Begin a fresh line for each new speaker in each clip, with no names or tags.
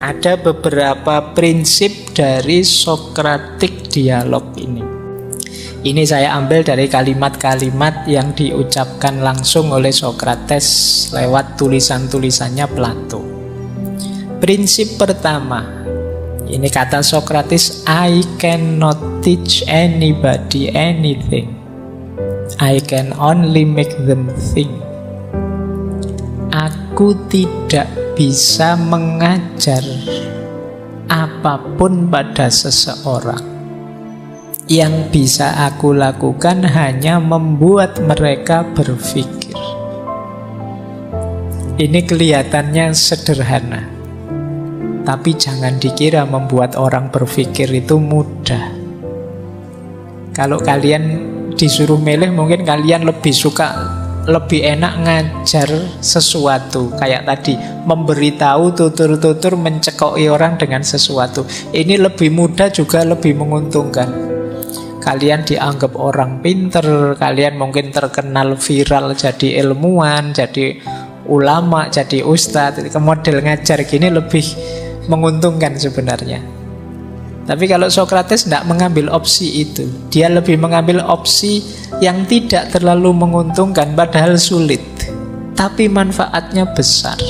Ada beberapa prinsip dari Socratic dialog ini. Ini saya ambil dari kalimat-kalimat yang diucapkan langsung oleh Socrates lewat tulisan-tulisannya Plato. Prinsip pertama, ini kata Socrates, I cannot teach anybody anything. I can only make them think. Aku tidak bisa mengajar apapun pada seseorang. Yang bisa aku lakukan hanya membuat mereka berpikir. Ini kelihatannya sederhana, tapi jangan dikira membuat orang berpikir itu mudah. Kalau kalian disuruh milih, mungkin kalian lebih enak ngajar sesuatu. Kayak tadi, memberitahu, tutur-tutur, mencekoki orang dengan sesuatu. Ini lebih mudah juga lebih menguntungkan. Kalian dianggap orang pinter, kalian mungkin terkenal viral jadi ilmuwan, jadi ulama, jadi ustadz. Model ngajar gini lebih menguntungkan sebenarnya. Tapi kalau Socrates tidak mengambil opsi itu, dia lebih mengambil opsi yang tidak terlalu menguntungkan padahal sulit, tapi manfaatnya besar.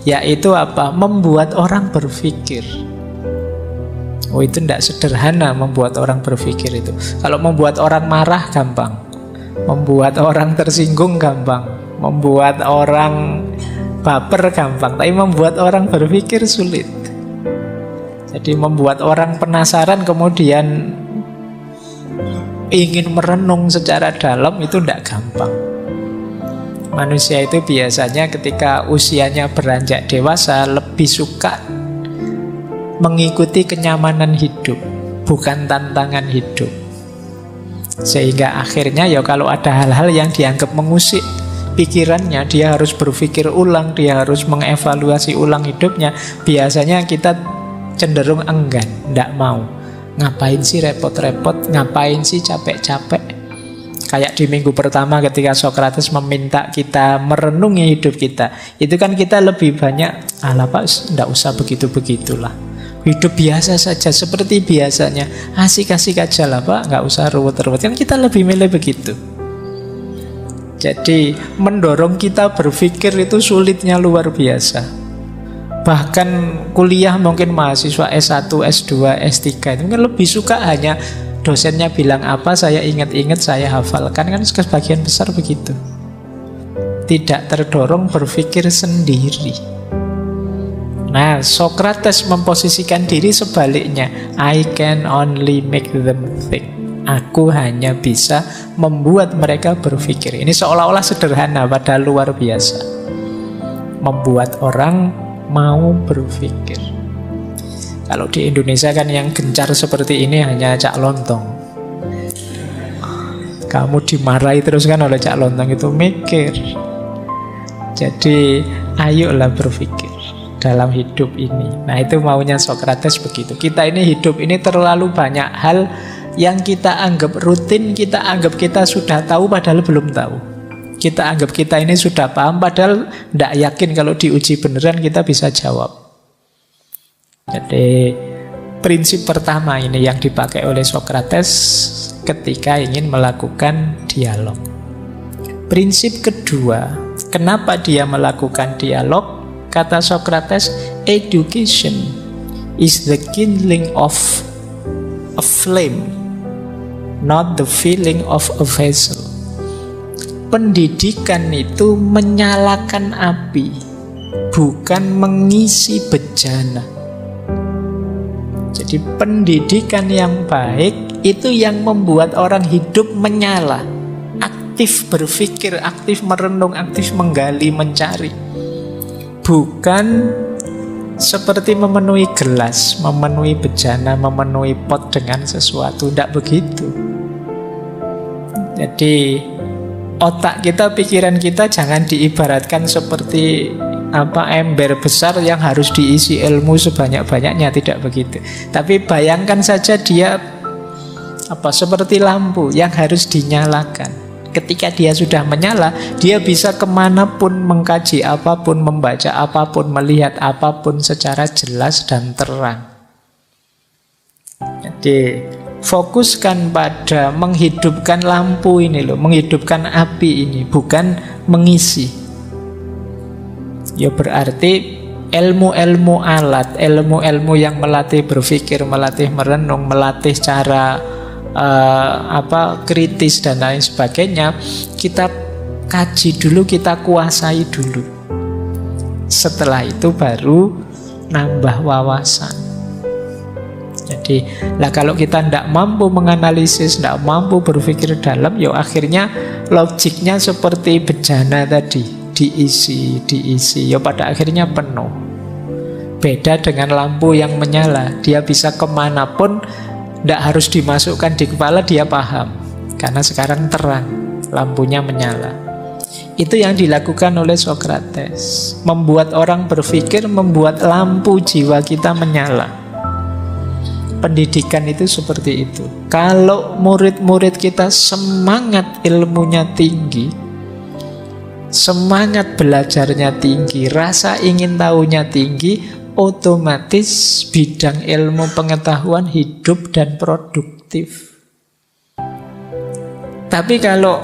Yaitu apa? Membuat orang berpikir. Oh, itu tidak sederhana membuat orang berpikir itu. Kalau membuat orang marah gampang, membuat orang tersinggung gampang, membuat orang baper gampang, tapi membuat orang berpikir sulit. Jadi membuat orang penasaran kemudian ingin merenung secara dalam itu tidak gampang. Manusia itu biasanya ketika usianya beranjak dewasa lebih suka mengikuti kenyamanan hidup, bukan tantangan hidup. Sehingga akhirnya ya kalau ada hal-hal yang dianggap mengusik pikirannya, dia harus berpikir ulang, dia harus mengevaluasi ulang hidupnya. Biasanya kita cenderung enggan, tidak mau. Ngapain sih repot-repot, ngapain sih capek-capek. Kayak di minggu pertama ketika Socrates meminta kita merenungi hidup kita, itu kan kita lebih banyak, alah Pak, tidak usah begitu-begitulah. Hidup biasa saja, seperti biasanya. Asik-asik aja lah Pak, nggak usah ruwet-ruwet. Kan kita lebih milih begitu. Jadi mendorong kita berpikir itu sulitnya luar biasa. Bahkan kuliah mungkin mahasiswa S1, S2, S3 itu kan lebih suka hanya dosennya bilang apa, saya ingat-ingat, saya hafalkan. Kan sebagian besar begitu. Tidak terdorong berpikir sendiri. Nah, Socrates memposisikan diri sebaliknya. I can only make them think. Aku hanya bisa membuat mereka berpikir. Ini seolah-olah sederhana, padahal luar biasa. Membuat orang mau berpikir. Kalau di Indonesia kan yang gencar seperti ini hanya Cak Lontong. Kamu dimarahi terus kan oleh Cak Lontong, itu mikir. Jadi ayolah berpikir dalam hidup ini. Nah, itu maunya Socrates begitu. Kita ini hidup ini terlalu banyak hal yang kita anggap rutin, kita anggap kita sudah tahu padahal belum tahu. Kita anggap kita ini sudah paham padahal tidak yakin kalau diuji beneran kita bisa jawab. Jadi prinsip pertama ini yang dipakai oleh Socrates ketika ingin melakukan dialog. Prinsip kedua, kenapa dia melakukan dialog? Kata Socrates, education is the kindling of a flame, not the filling of a vessel. Pendidikan itu menyalakan api, bukan mengisi bejana. Jadi pendidikan yang baik itu yang membuat orang hidup menyala, aktif berpikir, aktif merenung, aktif menggali, mencari. Bukan seperti memenuhi gelas, memenuhi bejana, memenuhi pot dengan sesuatu. Tidak begitu. Jadi otak kita, pikiran kita jangan diibaratkan seperti ember besar yang harus diisi ilmu sebanyak-banyaknya. Tidak begitu. Tapi bayangkan saja dia seperti lampu yang harus dinyalakan. Ketika dia sudah menyala, dia bisa kemanapun, mengkaji apapun, membaca apapun, melihat apapun secara jelas dan terang. Jadi fokuskan pada menghidupkan lampu ini loh, menghidupkan api ini, bukan mengisi. Ya berarti ilmu-ilmu alat, ilmu-ilmu yang melatih berpikir, melatih merenung, melatih cara kritis dan lain sebagainya, kita kaji dulu, kita kuasai dulu. Setelah itu baru nambah wawasan. Jadi, kalau kita tidak mampu menganalisis, tidak mampu berpikir dalam, ya akhirnya logiknya seperti bejana tadi, diisi, ya pada akhirnya penuh. Beda dengan lampu yang menyala, dia bisa kemanapun, tidak harus dimasukkan di kepala, dia paham. Karena sekarang terang, lampunya menyala. Itu yang dilakukan oleh Socrates. Membuat orang berpikir, membuat lampu jiwa kita menyala. Pendidikan itu seperti itu. Kalau murid-murid kita semangat ilmunya tinggi, semangat belajarnya tinggi, rasa ingin tahunya tinggi, otomatis bidang ilmu pengetahuan hidup dan produktif. Tapi kalau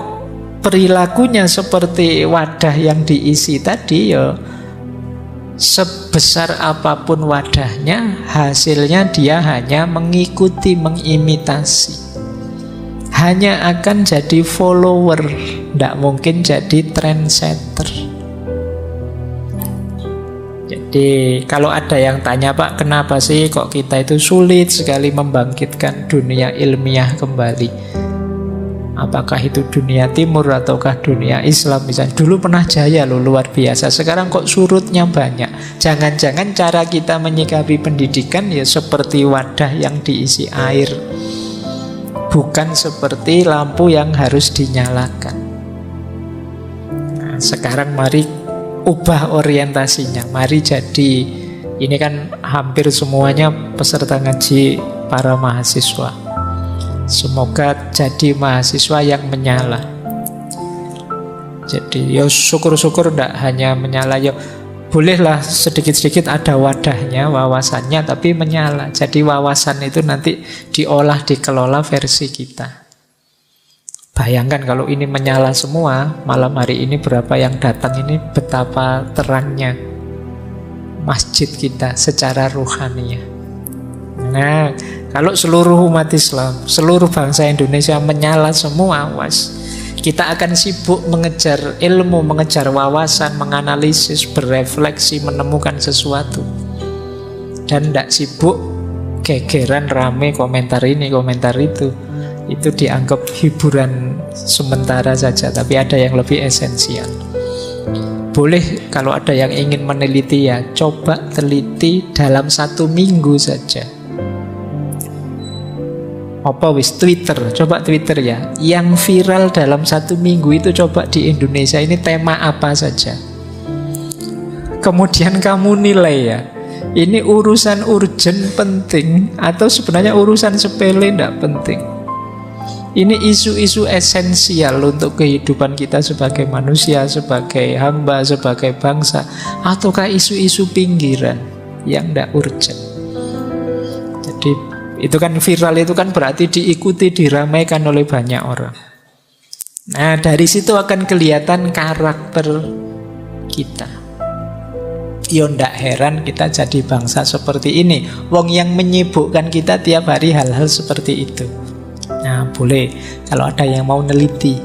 perilakunya seperti wadah yang diisi tadi, ya sebesar apapun wadahnya, hasilnya dia hanya mengikuti, mengimitasi. Hanya akan jadi follower, tidak mungkin jadi trendsetter. Jadi kalau ada yang tanya, Pak, kenapa sih kok kita itu sulit sekali membangkitkan dunia ilmiah kembali? Apakah itu dunia timur ataukah dunia Islam misalnya? Dulu pernah jaya loh, luar biasa. Sekarang kok surutnya banyak. Jangan-jangan cara kita menyikapi pendidikan ya seperti wadah yang diisi air, bukan seperti lampu yang harus dinyalakan. Nah, sekarang mari ubah orientasinya. Mari jadi, ini kan hampir semuanya peserta ngaji para mahasiswa. Semoga jadi mahasiswa yang menyala. Jadi ya syukur-syukur tidak hanya menyala, ya bolehlah sedikit-sedikit ada wadahnya, wawasannya, tapi menyala. Jadi wawasan itu nanti diolah, dikelola versi kita. Bayangkan kalau ini menyala semua, malam hari ini berapa yang datang ini, betapa terangnya masjid kita secara ruhaniah. Nah, kalau seluruh umat Islam, seluruh bangsa Indonesia menyala semua, kita akan sibuk mengejar ilmu, mengejar wawasan, menganalisis, berefleksi, menemukan sesuatu. Dan tidak sibuk gegeran rame komentar ini, komentar itu. Itu dianggap hiburan sementara saja, tapi ada yang lebih esensial. Boleh kalau ada yang ingin meneliti, ya coba teliti dalam 1 minggu saja. Apa wis Twitter, coba Twitter ya. Yang viral dalam 1 minggu itu coba di Indonesia ini tema apa saja. Kemudian kamu nilai ya, ini urusan urgent penting atau sebenarnya urusan sepele tidak penting. Ini isu-isu esensial untuk kehidupan kita sebagai manusia, sebagai hamba, sebagai bangsa, ataukah isu-isu pinggiran yang tidak urgent. Jadi itu kan viral, itu kan berarti diikuti, diramaikan oleh banyak orang. Nah, dari situ akan kelihatan karakter kita. Ya ndak heran kita jadi bangsa seperti ini. Wong yang menyibukkan kita tiap hari hal-hal seperti itu. Nah, boleh kalau ada yang mau neliti.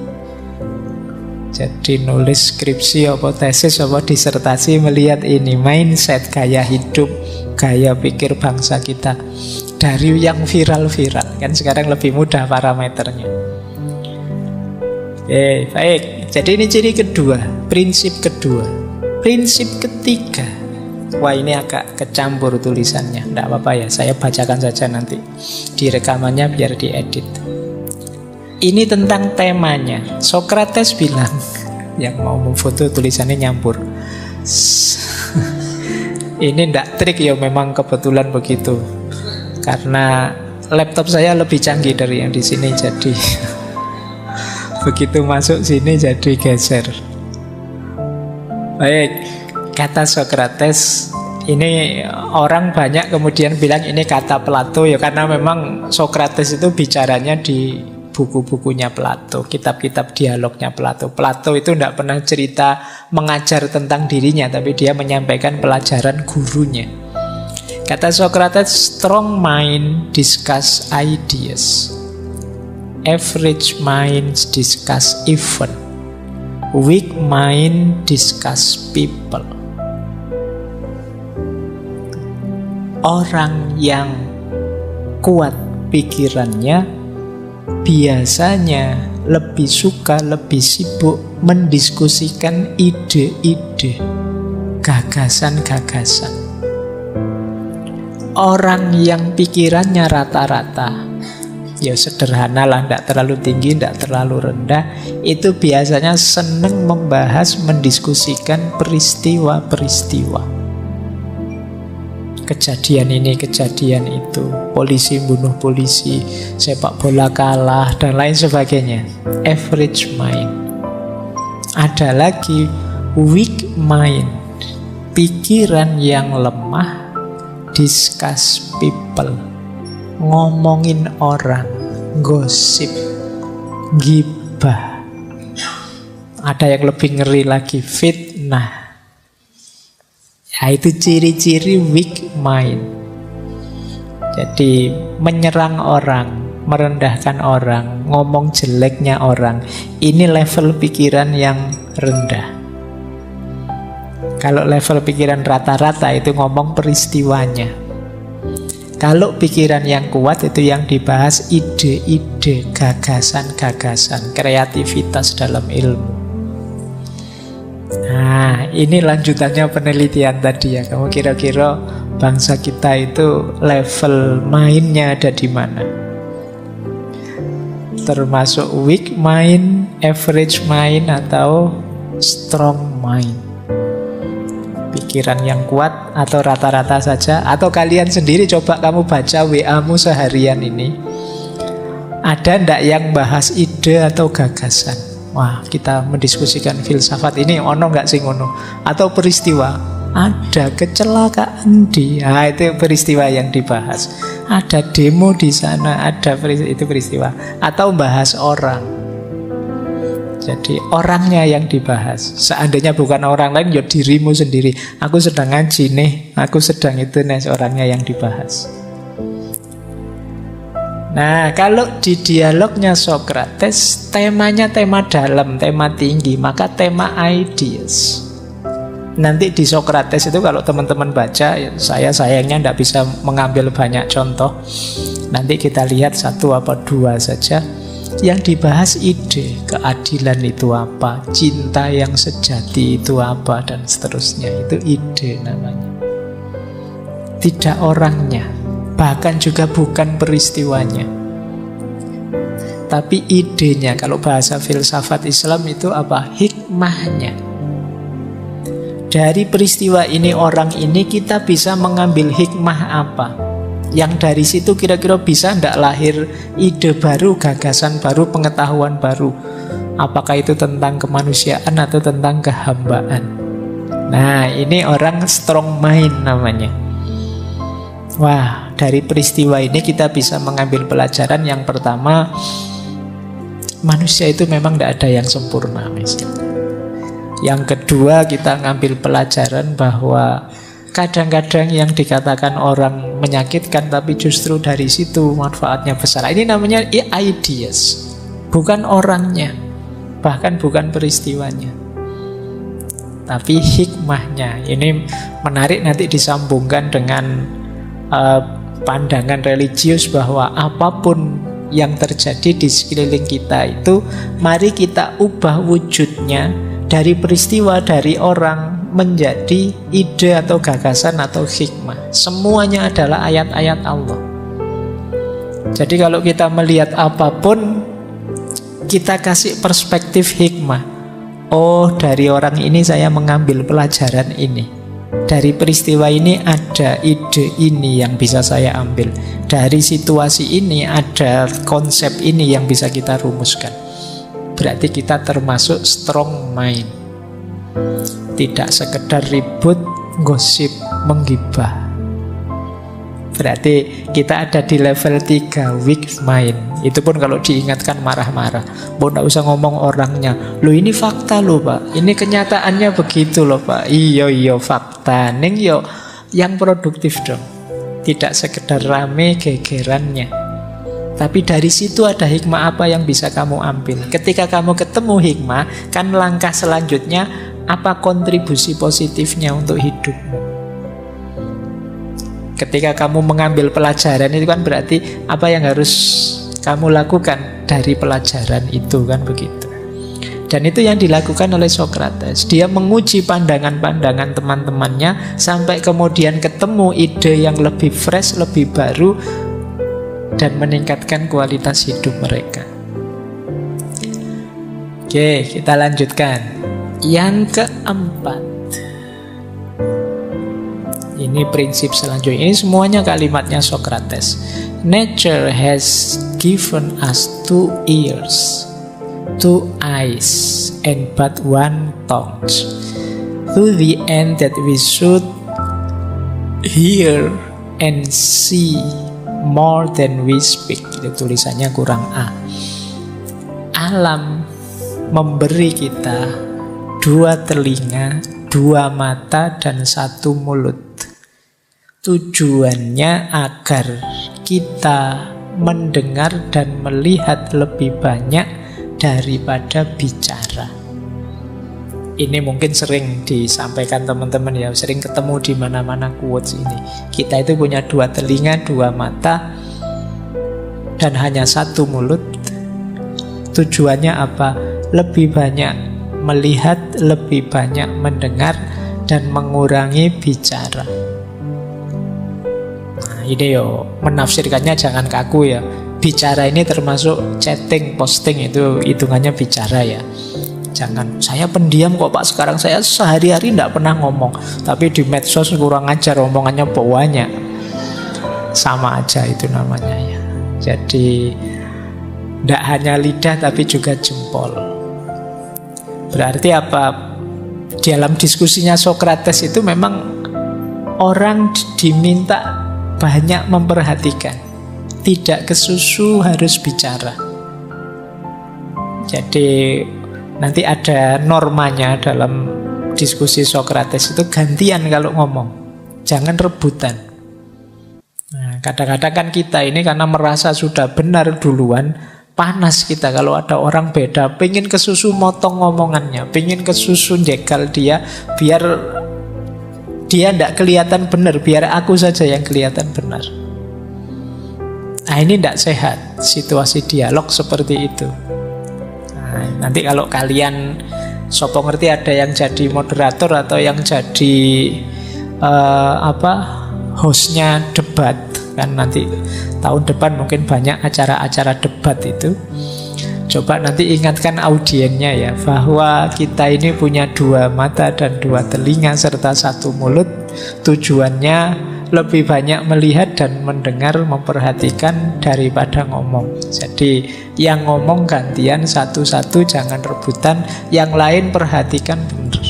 Jadi nulis skripsi apa tesis apa disertasi melihat ini mindset, gaya hidup, gaya pikir bangsa kita dari yang viral-viral. Kan sekarang lebih mudah parameternya. Oke, baik. Jadi ini ciri kedua, prinsip kedua. Prinsip ketiga, wah ini agak kecampur tulisannya, tidak apa-apa ya, saya bacakan saja nanti di rekamannya biar diedit. Ini tentang temanya. Socrates bilang, yang mau memfoto tulisannya nyampur. Ini ndak trik ya, memang kebetulan begitu. Karena laptop saya lebih canggih dari yang di sini, jadi begitu masuk sini jadi geser. Baik, kata Sokrates ini orang banyak kemudian bilang ini kata Plato ya, karena memang Sokrates itu bicaranya di buku-bukunya Plato, kitab-kitab dialognya Plato. Plato itu tidak pernah cerita mengajar tentang dirinya, tapi dia menyampaikan pelajaran gurunya. Kata Sokrates, strong mind discuss ideas, average minds discuss event, weak mind discuss people. Orang yang kuat pikirannya biasanya lebih suka, lebih sibuk mendiskusikan ide-ide, gagasan-gagasan. Orang yang pikirannya rata-rata, ya sederhana lah, tidak terlalu tinggi, tidak terlalu rendah, itu biasanya senang membahas, mendiskusikan peristiwa-peristiwa. Kejadian ini, kejadian itu, polisi bunuh polisi, sepak bola kalah, dan lain sebagainya. Average mind. Ada lagi weak mind, pikiran yang lemah, discuss people, ngomongin orang, gosip, gibah. Ada yang lebih ngeri lagi, fitnah. Ya, itu ciri-ciri weak mind. Jadi menyerang orang, merendahkan orang, ngomong jeleknya orang. Ini level pikiran yang rendah. Kalau level pikiran rata-rata itu ngomong peristiwanya. Kalau pikiran yang kuat itu yang dibahas ide-ide, gagasan-gagasan, kreativitas dalam ilmu. Nah, ini lanjutannya penelitian tadi ya. Kamu kira-kira bangsa kita itu level mainnya ada di mana? Termasuk weak mind, average mind, atau strong mind? Pikiran yang kuat atau rata-rata saja? Atau kalian sendiri coba kamu baca WA-mu seharian ini, ada ndak yang bahas ide atau gagasan? Wah, kita mendiskusikan filsafat ini, ono nggak sih ngono? Atau peristiwa, ada kecelakaan nah, itu peristiwa yang dibahas. Ada demo di sana, ada itu peristiwa. Atau bahas orang. Jadi orangnya yang dibahas. Seandainya bukan orang lain, ya dirimu sendiri. Aku sedang ngaji nih, aku sedang itu nih, orangnya yang dibahas. Nah, kalau di dialognya Sokrates, temanya tema dalam, tema tinggi, maka tema ideas. Nanti di Sokrates itu kalau teman-teman baca, saya sayangnya tidak bisa mengambil banyak contoh. Nanti kita lihat satu apa dua saja. Yang dibahas ide, keadilan itu apa, cinta yang sejati itu apa, dan seterusnya. Itu ide namanya. Tidak orangnya, bahkan juga bukan peristiwanya, tapi idenya. Kalau bahasa filsafat Islam itu apa? Hikmahnya. Dari peristiwa ini, orang ini, kita bisa mengambil hikmah apa? Yang dari situ kira-kira bisa ndak lahir ide baru, gagasan baru, pengetahuan baru. Apakah itu tentang kemanusiaan atau tentang kehambaan? Nah, ini orang strong mind namanya. Wah, dari peristiwa ini kita bisa mengambil pelajaran. Yang pertama, manusia itu memang tidak ada yang sempurna misalnya. Yang kedua, kita ngambil pelajaran bahwa kadang-kadang yang dikatakan orang menyakitkan, tapi justru dari situ manfaatnya besar. Ini namanya ideas, bukan orangnya, bahkan bukan peristiwanya, tapi hikmahnya. Ini menarik, nanti disambungkan dengan pandangan religius bahwa apapun yang terjadi di sekeliling kita itu, mari kita ubah wujudnya dari peristiwa, dari orang, menjadi ide atau gagasan atau hikmah. Semuanya adalah ayat-ayat Allah. Jadi kalau kita melihat apapun, kita kasih perspektif hikmah. Oh, dari orang ini saya mengambil pelajaran ini. Dari peristiwa ini ada ide ini yang bisa saya ambil. Dari situasi ini ada konsep ini yang bisa kita rumuskan. berarti kita termasuk strong mind. Tidak sekedar ribut, gosip, menggibah. Berarti kita ada di level 3, weak mind. Itu pun kalau diingatkan marah-marah. Nggak usah ngomong orangnya. Loh ini fakta loh Pak. Ini kenyataannya begitu loh Pak. Iya fakta. Neng yo yang produktif dong. Tidak sekedar rame gegerannya. Tapi dari situ ada hikmah apa yang bisa kamu ambil. Ketika kamu ketemu hikmah, kan langkah selanjutnya apa kontribusi positifnya untuk hidupmu. Ketika kamu mengambil pelajaran itu kan berarti apa yang harus kamu lakukan dari pelajaran itu, kan begitu. Dan itu yang dilakukan oleh Socrates. Dia menguji pandangan-pandangan teman-temannya sampai kemudian ketemu ide yang lebih fresh, lebih baru, dan meningkatkan kualitas hidup mereka. Oke, kita lanjutkan. Yang keempat, ini prinsip selanjutnya. Ini semuanya kalimatnya Socrates. Nature has given us 2 ears, 2 eyes, and but 1 tongue, to the end that we should hear and see more than we speak. Itu tulisannya kurang A. Alam memberi kita 2 telinga, 2 mata, dan 1 mulut. Tujuannya agar kita mendengar dan melihat lebih banyak daripada bicara. Ini mungkin sering disampaikan teman-teman ya, sering ketemu di mana-mana quotes ini. Kita itu punya 2 telinga, 2 mata, dan hanya 1 mulut. Tujuannya apa? Lebih banyak melihat, lebih banyak mendengar, dan mengurangi bicara. Ini yo menafsirkannya jangan kaku ya. Bicara ini termasuk chatting, posting, itu hitungannya bicara ya. Jangan, saya pendiam kok Pak, sekarang saya sehari-hari tidak pernah ngomong. Tapi di medsos kurang ajar, omongannya banyak. Sama aja itu namanya ya. Jadi tidak hanya lidah tapi juga jempol. Berarti apa? Dalam diskusinya Socrates itu memang orang diminta banyak memperhatikan, tidak kesusu harus bicara. Jadi nanti ada normanya dalam diskusi Socrates itu, gantian kalau ngomong, jangan rebutan. Nah, kadang-kadang kan kita ini karena merasa sudah benar duluan, panas kita kalau ada orang beda, pengen kesusu motong ngomongannya, pengen kesusu jegal dia, biar dia tidak kelihatan benar, biar aku saja yang kelihatan benar. Nah ini tidak sehat situasi dialog seperti itu. Nah, nanti kalau kalian sopo ngerti ada yang jadi moderator atau yang jadi hostnya debat, kan nanti tahun depan mungkin banyak acara-acara debat itu. Coba nanti ingatkan audiennya ya, bahwa kita ini punya 2 mata dan 2 telinga serta 1 mulut. Tujuannya lebih banyak melihat dan mendengar, memperhatikan daripada ngomong. Jadi yang ngomong gantian satu-satu, jangan rebutan. Yang lain perhatikan benar.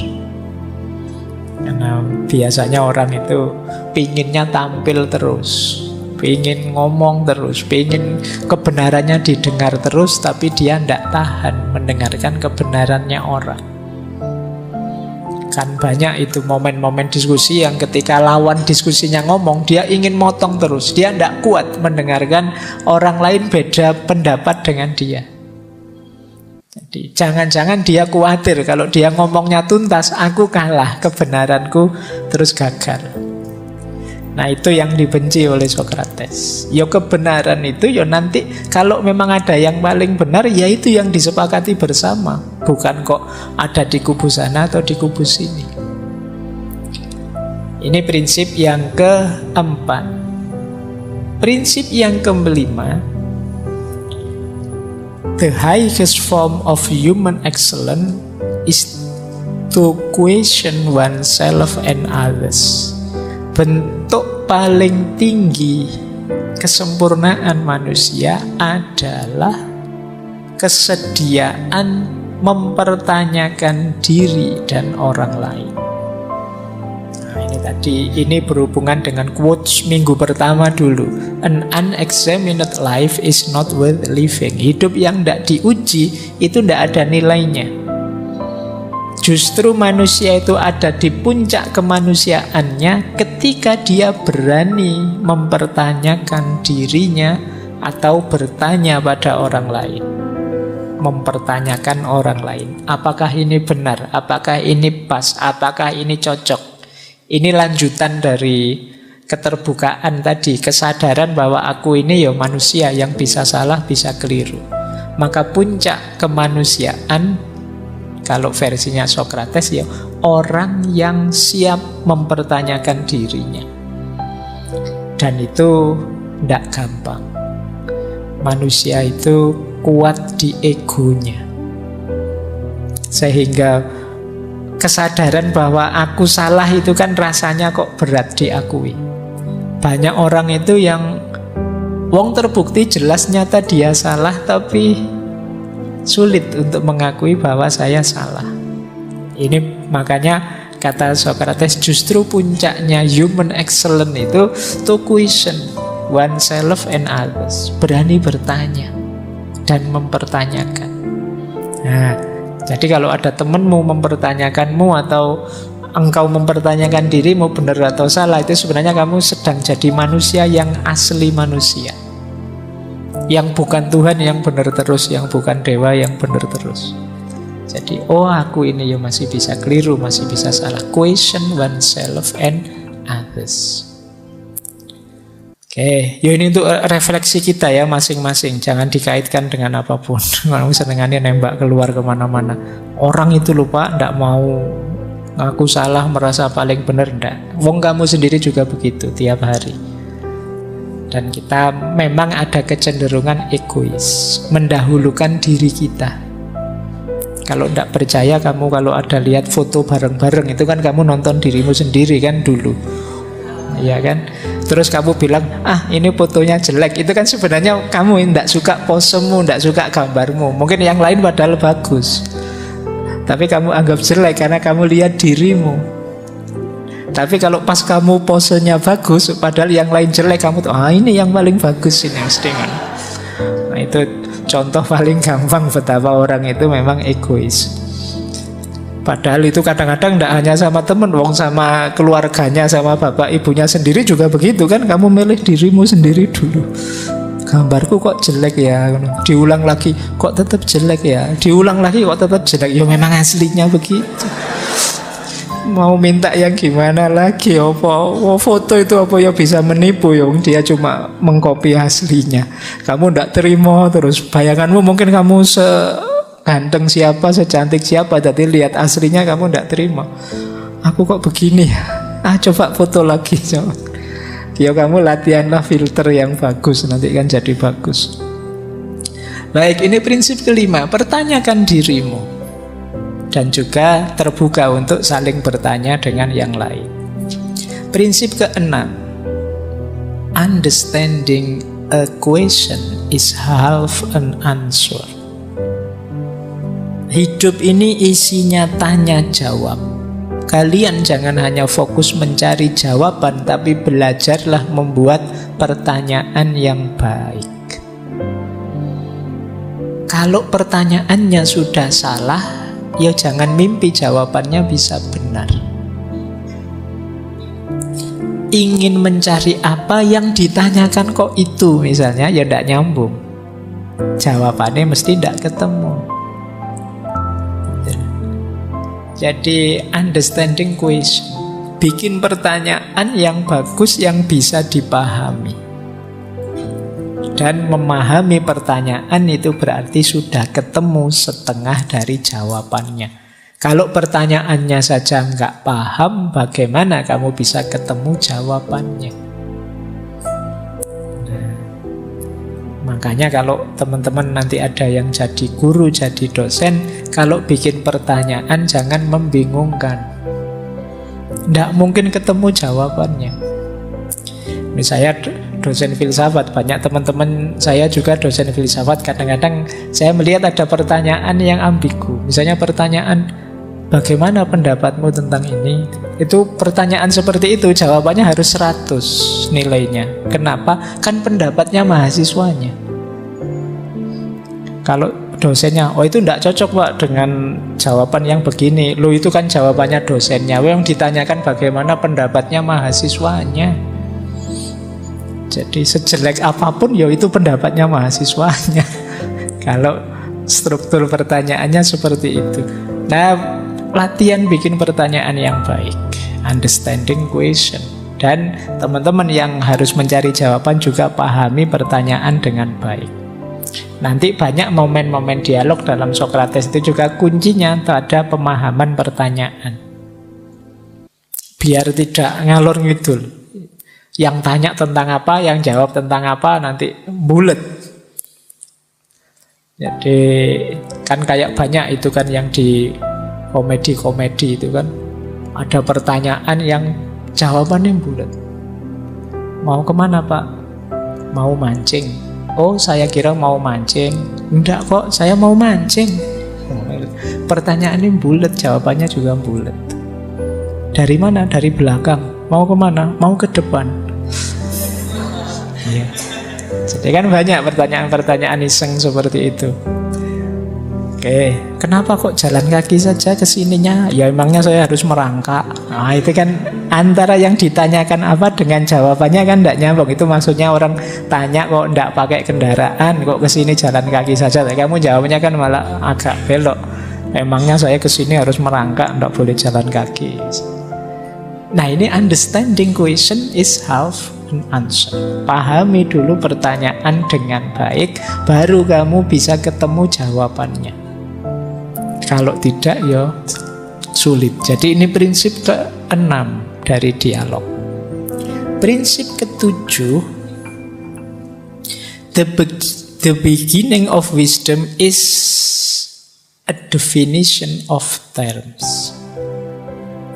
Karena biasanya orang itu pinginnya tampil terus, pengen ngomong terus, pengen kebenarannya didengar terus, tapi dia tidak tahan mendengarkan kebenarannya orang. Kan banyak itu momen-momen diskusi yang ketika lawan diskusinya ngomong, dia ingin motong terus, dia tidak kuat mendengarkan orang lain beda pendapat dengan dia. Jadi jangan-jangan dia khawatir kalau dia ngomongnya tuntas, aku kalah, kebenaranku terus gagal. Nah itu yang dibenci oleh Socrates. Ya kebenaran itu ya nanti kalau memang ada yang paling benar, ya itu yang disepakati bersama. Bukan kok ada di kubu sana atau di kubu sini. Ini prinsip yang keempat. Prinsip yang kelima, the highest form of human excellence is to question oneself and others. Bentuk paling tinggi kesempurnaan manusia adalah kesediaan mempertanyakan diri dan orang lain. Nah, ini berhubungan dengan quotes minggu pertama dulu. An unexamined life is not worth living. Hidup yang tidak diuji itu tidak ada nilainya. Justru manusia itu ada di puncak kemanusiaannya ketika dia berani mempertanyakan dirinya atau bertanya pada orang lain. Mempertanyakan orang lain. Apakah ini benar? Apakah ini pas? Apakah ini cocok? Ini lanjutan dari keterbukaan tadi. Kesadaran bahwa aku ini ya manusia yang bisa salah, bisa keliru. Maka puncak kemanusiaan, kalau versinya Socrates ya, orang yang siap mempertanyakan dirinya. Dan itu tidak gampang. Manusia itu kuat di egonya. Sehingga kesadaran bahwa aku salah itu kan rasanya kok berat diakui. Banyak orang itu yang wong terbukti jelas nyata dia salah, tapi sulit untuk mengakui bahwa saya salah. Ini makanya kata Socrates, justru puncaknya human excellence itu to question oneself and others. Berani bertanya dan mempertanyakan. Nah, jadi kalau ada temanmu mempertanyakanmu atau engkau mempertanyakan dirimu benar atau salah, itu sebenarnya kamu sedang jadi manusia yang asli manusia. Yang bukan Tuhan yang benar terus, yang bukan dewa yang benar terus. Jadi, oh aku ini ya masih bisa keliru, masih bisa salah. Question oneself and others. Oke, ya ini untuk refleksi kita ya masing-masing. Jangan dikaitkan dengan apapun. Kamu senengannya nembak keluar kemana-mana. Orang itu lupa, ndak mau ngaku salah, merasa paling benar, ndak. Wong kamu sendiri juga begitu tiap hari. Dan kita memang ada kecenderungan egois, mendahulukan diri kita. Kalau tidak percaya kamu, kalau ada lihat foto bareng-bareng, itu kan kamu nonton dirimu sendiri kan dulu. Iya kan? Terus kamu bilang, ini fotonya jelek. Itu kan sebenarnya kamu tidak suka posemu, tidak suka gambarmu. Mungkin yang lain padahal bagus, tapi kamu anggap jelek karena kamu lihat dirimu. Tapi kalau pas kamu posenya bagus, padahal yang lain jelek, kamu tuh, ini yang paling bagus ini mesti kan. Nah itu contoh paling gampang betapa orang itu memang egois. Padahal itu kadang-kadang tidak hanya sama temen, wong sama keluarganya, sama bapak ibunya sendiri juga begitu kan. Kamu milih dirimu sendiri dulu. Gambarku kok jelek ya, diulang lagi kok tetap jelek ya, diulang lagi kok tetap jelek. Ya memang aslinya begitu. Mau minta yang gimana lagi? Foto itu apa ya bisa menipu ya? Dia cuma mengcopy aslinya. Kamu tidak terima, terus bayanganmu mungkin kamu seganteng siapa, secantik siapa, jadi lihat aslinya kamu tidak terima. Aku kok begini ya? Coba foto lagi coba. Ya kamu latihanlah filter yang bagus, nanti kan jadi bagus. Baik, ini prinsip kelima, pertanyakan dirimu. Dan juga terbuka untuk saling bertanya dengan yang lain. Prinsip keenam, understanding a question is half an answer. Hidup ini isinya tanya jawab. Kalian jangan hanya fokus mencari jawaban, tapi belajarlah membuat pertanyaan yang baik. Kalau pertanyaannya sudah salah, ya jangan mimpi jawabannya bisa benar. Ingin mencari apa yang ditanyakan kok itu misalnya, ya tidak nyambung. Jawabannya mesti tidak ketemu. Jadi understanding question, bikin pertanyaan yang bagus yang bisa dipahami. Dan memahami pertanyaan itu berarti sudah ketemu setengah dari jawabannya. Kalau pertanyaannya saja nggak paham, bagaimana kamu bisa ketemu jawabannya? Nah, makanya kalau teman-teman nanti ada yang jadi guru, jadi dosen, kalau bikin pertanyaan jangan membingungkan. Nggak mungkin ketemu jawabannya. Misalnya dosen filsafat. Banyak teman-teman saya juga dosen filsafat. Kadang-kadang saya melihat ada pertanyaan yang ambigu. Misalnya pertanyaan, bagaimana pendapatmu tentang ini? Itu pertanyaan seperti itu, jawabannya harus 100 nilainya. Kenapa? Kan pendapatnya mahasiswanya. Kalau dosennya, oh itu tidak cocok Pak dengan jawaban yang begini. Lu itu kan jawabannya dosennya. Yang ditanyakan bagaimana pendapatnya mahasiswanya. Jadi sejelek apapun ya itu pendapatnya mahasiswanya. Kalau struktur pertanyaannya seperti itu. Nah, latihan bikin pertanyaan yang baik, understanding question. Dan teman-teman yang harus mencari jawaban juga pahami pertanyaan dengan baik. Nanti banyak momen-momen dialog dalam Sokrates itu juga kuncinya ada pemahaman pertanyaan. Biar tidak ngalor ngidul. Yang tanya tentang apa, yang jawab tentang apa, nanti bulet. Jadi kan kayak banyak itu kan yang di komedi-komedi itu kan ada pertanyaan yang jawabannya bulat. Mau kemana Pak? Mau mancing. Oh saya kira mau mancing. Enggak kok, saya mau mancing. Pertanyaannya bulat, jawabannya juga bulat. Dari mana? Dari belakang. Mau kemana? Mau ke depan. Ya. Jadi kan banyak pertanyaan-pertanyaan iseng seperti itu. Oke, kenapa kok jalan kaki saja ke sininya? Ya emangnya saya harus merangkak. Nah itu kan antara yang ditanyakan apa dengan jawabannya kan tidak nyambung. Itu maksudnya orang tanya kok tidak pakai kendaraan, kok ke sini jalan kaki saja. Tapi kamu jawabnya kan malah agak belok. Emangnya saya ke sini harus merangkak, tidak boleh jalan kaki. Nah ini understanding question is half an answer. Pahami dulu pertanyaan dengan baik, baru kamu bisa ketemu jawabannya. Kalau tidak ya sulit. Jadi ini prinsip ke-6 dari dialog. Prinsip ke-7, the beginning of wisdom is a definition of terms.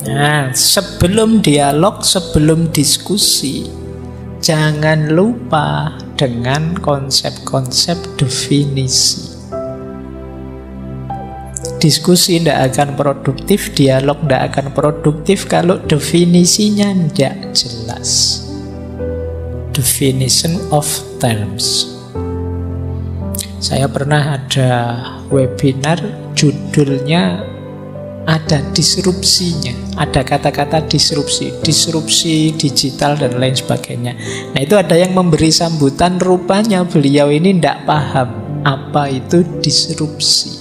Nah, sebelum dialog, sebelum diskusi, jangan lupa dengan konsep-konsep definisi. Diskusi tidak akan produktif, dialog tidak akan produktif kalau definisinya tidak jelas. Definition of terms. Saya pernah ada webinar, judulnya ada disrupsinya, ada kata-kata disrupsi digital dan lain sebagainya. Nah itu ada yang memberi sambutan, rupanya beliau ini tidak paham apa itu disrupsi,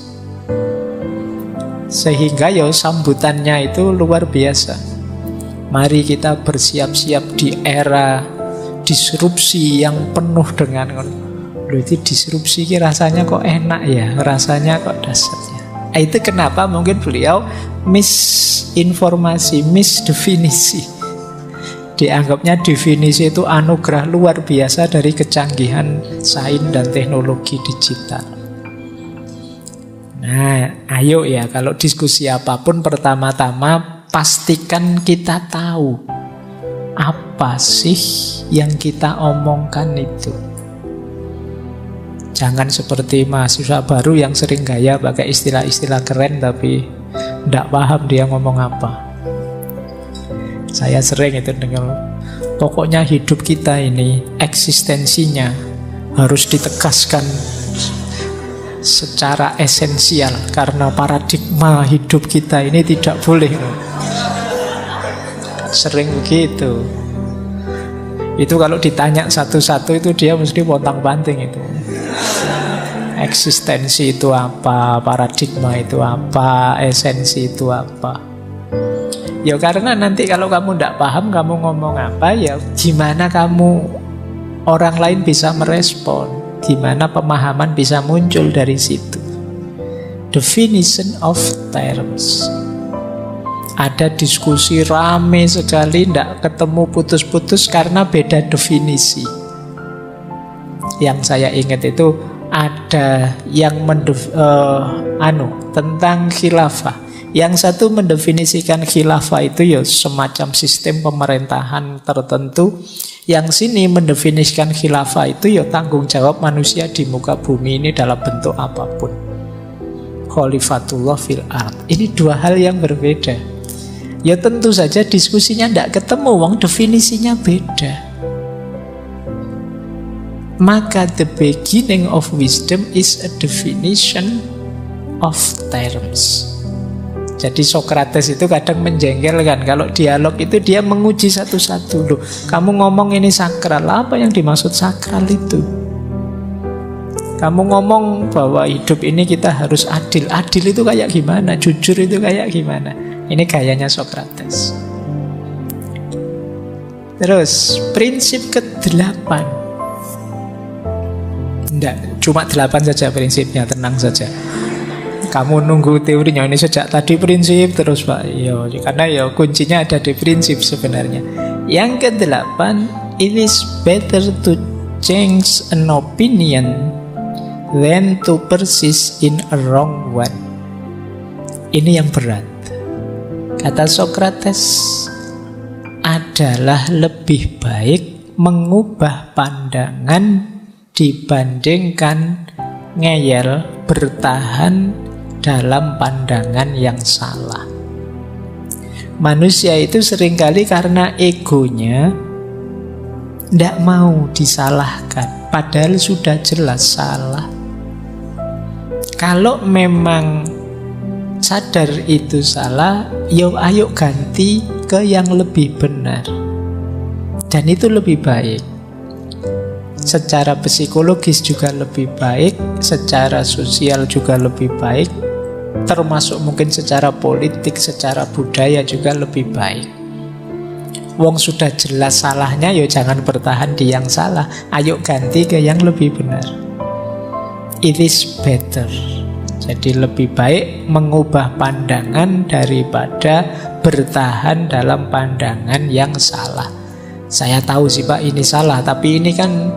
sehingga ya sambutannya itu luar biasa. Mari kita bersiap-siap di era disrupsi yang penuh dengan loh itu disrupsi rasanya kok enak ya, rasanya kok dasarnya. Itu kenapa mungkin beliau misinformasi, misdefinisi. Dianggapnya definisi itu anugerah luar biasa dari kecanggihan sains dan teknologi digital. Nah, ayo ya kalau diskusi apapun pertama-tama pastikan kita tahu apa sih yang kita omongkan itu. Jangan seperti mahasiswa baru yang sering gaya pakai istilah-istilah keren tapi tidak paham dia ngomong apa. Saya sering itu dengar, pokoknya hidup kita ini eksistensinya harus ditegaskan secara esensial karena paradigma hidup kita ini tidak boleh. Sering begitu. Itu kalau ditanya satu-satu itu dia mesti pontang-panting itu. Eksistensi itu apa, paradigma itu apa, esensi itu apa. Ya karena nanti kalau kamu tidak paham kamu ngomong apa, ya gimana kamu orang lain bisa merespon, gimana pemahaman bisa muncul dari situ. Definition of terms. Ada diskusi rame sekali, tidak ketemu putus-putus karena beda definisi. Yang saya ingat itu ada yang tentang khilafah. Yang satu mendefinisikan khilafah itu ya semacam sistem pemerintahan tertentu Yang sini mendefinisikan khilafah itu ya tanggung jawab manusia di muka bumi ini dalam bentuk apapun. Khalifatullah fil ard. Ini dua hal yang berbeda. Ya tentu saja diskusinya tidak ketemu, wong definisinya beda. Maka the beginning of wisdom is a definition of terms. Jadi Socrates itu kadang menjengkelkan. Kalau dialog itu dia menguji satu-satu. Loh, kamu ngomong ini sakral, apa yang dimaksud sakral itu? Kamu ngomong bahwa hidup ini kita harus adil. Adil itu kayak gimana? Jujur itu kayak gimana? Ini gayanya Socrates. Terus prinsip ke-8. Tidak, cuma 8 saja prinsipnya, tenang saja. Kamu nunggu teorinya ini sejak tadi prinsip terus Pak. Yo, karena ya kuncinya ada di prinsip sebenarnya. Yang ke-8, it is better to change an opinion than to persist in a wrong one. Ini yang berat. Kata Socrates, adalah lebih baik mengubah pandangan dibandingkan ngeyel bertahan dalam pandangan yang salah. Manusia itu seringkali karena egonya tidak mau disalahkan, padahal sudah jelas salah. Kalau memang sadar itu salah, yo ayo ganti ke yang lebih benar. Dan itu lebih baik. Secara psikologis juga lebih baik, secara sosial juga lebih baik, termasuk mungkin secara politik, secara budaya juga lebih baik. Wong sudah jelas salahnya, ya jangan bertahan di yang salah, ayo ganti ke yang lebih benar. It is better. Jadi lebih baik mengubah pandangan daripada bertahan dalam pandangan yang salah. Saya tahu sih Pak ini salah, tapi ini kan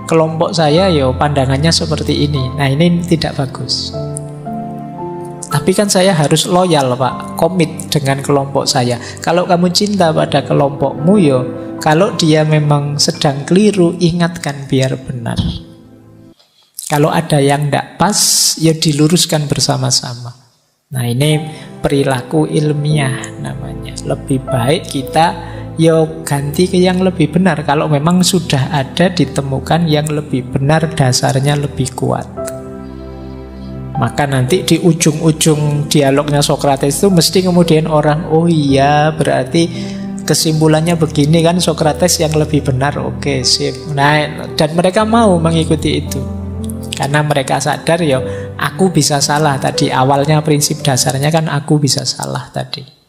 kelompok saya ya pandangannya seperti ini. Nah ini tidak bagus. Tapi kan saya harus loyal Pak, komit dengan kelompok saya. Kalau kamu cinta pada kelompokmu yo, kalau dia memang sedang keliru, ingatkan biar benar. Kalau ada yang tidak pas, ya diluruskan bersama-sama. Nah ini perilaku ilmiah namanya. Lebih baik kita yo ganti ke yang lebih benar. Kalau memang sudah ada ditemukan yang lebih benar, dasarnya lebih kuat. Maka nanti di ujung-ujung dialognya Socrates itu mesti kemudian orang, oh iya berarti kesimpulannya begini kan, Socrates yang lebih benar, oke sip. Nah, dan mereka mau mengikuti itu karena mereka sadar ya aku bisa salah tadi. Awalnya prinsip dasarnya kan aku bisa salah tadi.